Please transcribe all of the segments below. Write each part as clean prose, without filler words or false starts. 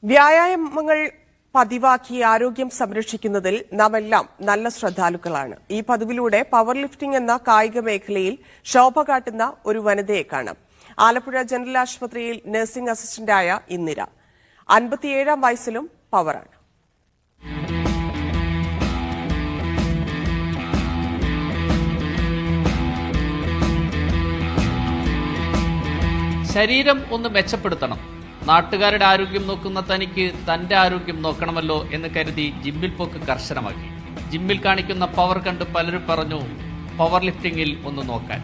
വ്യായാമങ്ങൾ പതിവാക്കി ആരോഗ്യം സംരക്ഷിക്കുന്നതിൽ നാമെല്ലാം നല്ല ശ്രദ്ധാലുക്കളാണ്. ഈ പതിവിലൂടെ പവർ ലിഫ്റ്റിംഗ് എന്ന കായിക മേഖലയിൽ ശോഭ കാട്ടുന്ന ഒരു വനിതയെ കാണാം. ആലപ്പുഴ ജനറൽ ആശുപത്രിയിൽ നഴ്സിംഗ് അസിസ്റ്റന്റായ ഇന്ദിര 57-ാം വയസ്സിലും പവറാണ്. ശരീരം ഒന്ന് മെച്ചപ്പെടുത്തണം. നാട്ടുകാരുടെ ആരോഗ്യം നോക്കുന്ന തനിക്ക് തന്റെ ആരോഗ്യം നോക്കണമല്ലോ എന്ന് കരുതി ജിമ്മിൽ പോക്ക് കർശനമാക്കി. ജിമ്മിൽ കാണിക്കുന്ന പവർ കണ്ട് പലരും പറഞ്ഞു പവർ ലിഫ്റ്റിംഗിൽ ഒന്ന് നോക്കാൻ.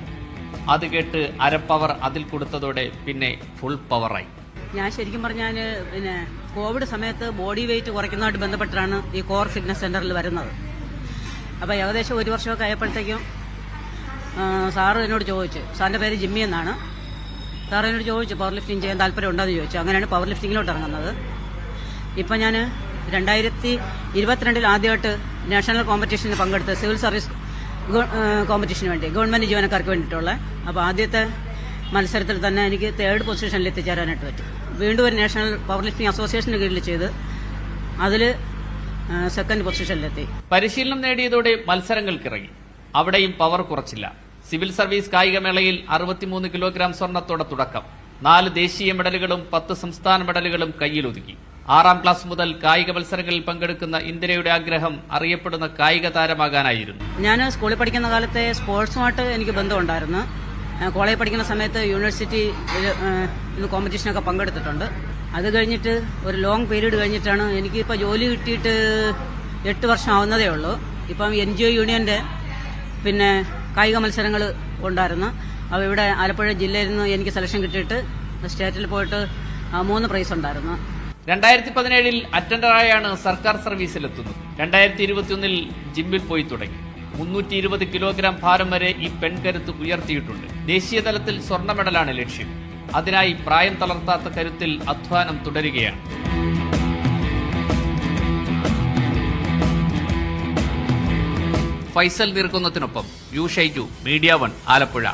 അത് കേട്ട് അരപ്പവർ അതിൽ കൊടുത്തതോടെ പിന്നെ ഫുൾ പവറായി. ഞാൻ ശരിക്കും പറഞ്ഞാൽ കോവിഡ് സമയത്ത് ബോഡി വെയിറ്റ് കുറയ്ക്കുന്നതായിട്ട് ബന്ധപ്പെട്ടാണ് ഈ കോർ ഫിറ്റ്നസ് സെന്ററിൽ വരുന്നത്. അപ്പോൾ ഏകദേശം 1 വർഷമൊക്കെ ആയപ്പോഴത്തേക്കും സാറ് എന്നോട് ചോദിച്ചു, സാറിന്റെ പേര് ജിമ്മി എന്നാണ്. സാർ എന്നോട് ചോദിച്ചു പവർ ലിഫ്റ്റിംഗ് ചെയ്യാൻ താല്പര്യം ഉണ്ടോ എന്ന് ചോദിച്ചു. അങ്ങനെയാണ് പവർ ലിഫ്റ്റിങ്ങിലോട്ട് ഇറങ്ങുന്നത്. ഇപ്പം ഞാൻ 2022 ആദ്യമായിട്ട് നാഷണൽ കോമ്പറ്റീഷനിൽ പങ്കെടുത്ത് സിവിൽ സർവീസ് കോമ്പറ്റീഷന് വേണ്ടി ഗവൺമെന്റ് ജീവനക്കാർക്ക് വേണ്ടിയിട്ടുള്ള. അപ്പോൾ ആദ്യത്തെ മത്സരത്തിൽ തന്നെ എനിക്ക് 3rd പൊസിഷനിൽ എത്തിച്ചേരാനായിട്ട് പറ്റി. വീണ്ടും ഒരു നാഷണൽ പവർ ലിഫ്റ്റിംഗ് അസോസിയേഷന് കീഴിൽ ചെയ്ത് അതിൽ 2nd പൊസിഷനിലെത്തി. പരിശീലനം നേടിയതോടെ മത്സരങ്ങൾക്കിറങ്ങി. അവിടെയും പവർ കുറച്ചില്ല. സിവിൽ സർവീസ് കായികമേളയിൽ 63 കിലോഗ്രാം സ്വർണത്തോടെ തുടക്കം. 4 ദേശീയ മെഡലുകളും 10 സംസ്ഥാന മെഡലുകളും കയ്യിലൊതുക്കി. 6ാം ക്ലാസ് മുതൽ കായിക മത്സരങ്ങളിൽ പങ്കെടുക്കുന്ന ഇന്ദിരയുടെ ആഗ്രഹം അറിയപ്പെടുന്ന കായിക താരമാകാനായിരുന്നു. ഞാൻ സ്കൂളിൽ പഠിക്കുന്ന കാലത്തെ സ്പോർട്സുമായിട്ട് എനിക്ക് ബന്ധമുണ്ടായിരുന്നു. കോളേജിൽ പഠിക്കുന്ന സമയത്ത് യൂണിവേഴ്സിറ്റി കോമ്പറ്റീഷനൊക്കെ പങ്കെടുത്തിട്ടുണ്ട്. അത് കഴിഞ്ഞിട്ട് ഒരു ലോങ് പീരീഡ് കഴിഞ്ഞിട്ടാണ് എനിക്കിപ്പോൾ ജോലി കിട്ടിയിട്ട് 8 വർഷം ആവുന്നതേ ഉള്ളൂ. ഇപ്പം NGO യൂണിയന്റെ പിന്നെ കായിക മത്സരങ്ങൾ ഉണ്ടായിരുന്നു. അപ്പോൾ ഇവിടെ ആലപ്പുഴ ജില്ലയിൽ നിന്ന് എനിക്ക് സെലക്ഷൻ കിട്ടിയിട്ട് സ്റ്റേറ്റിൽ പോയിട്ട് 3 പ്രൈസ് ഉണ്ടായിരുന്നു. 2017 അറ്റൻഡറായാണ് സർക്കാർ സർവീസിലെത്തുന്നത്. 2021 ജിമ്മിൽ പോയി തുടങ്ങി. 320 കിലോഗ്രാം ഭാരം വരെ ഈ പെൺകരുത്ത് ഉയർത്തിയിട്ടുണ്ട്. ദേശീയ തലത്തിൽ സ്വർണ്ണ മെഡലാണ് ലക്ഷ്യം. അതിനായി പ്രായം തളർത്താത്ത കരുത്തിൽ അധ്വാനം തുടരുകയാണ്. ഫൈസൽ നീർക്കുന്നതിനൊപ്പം യു ഷൈജു, മീഡിയ 1 ആലപ്പുഴ.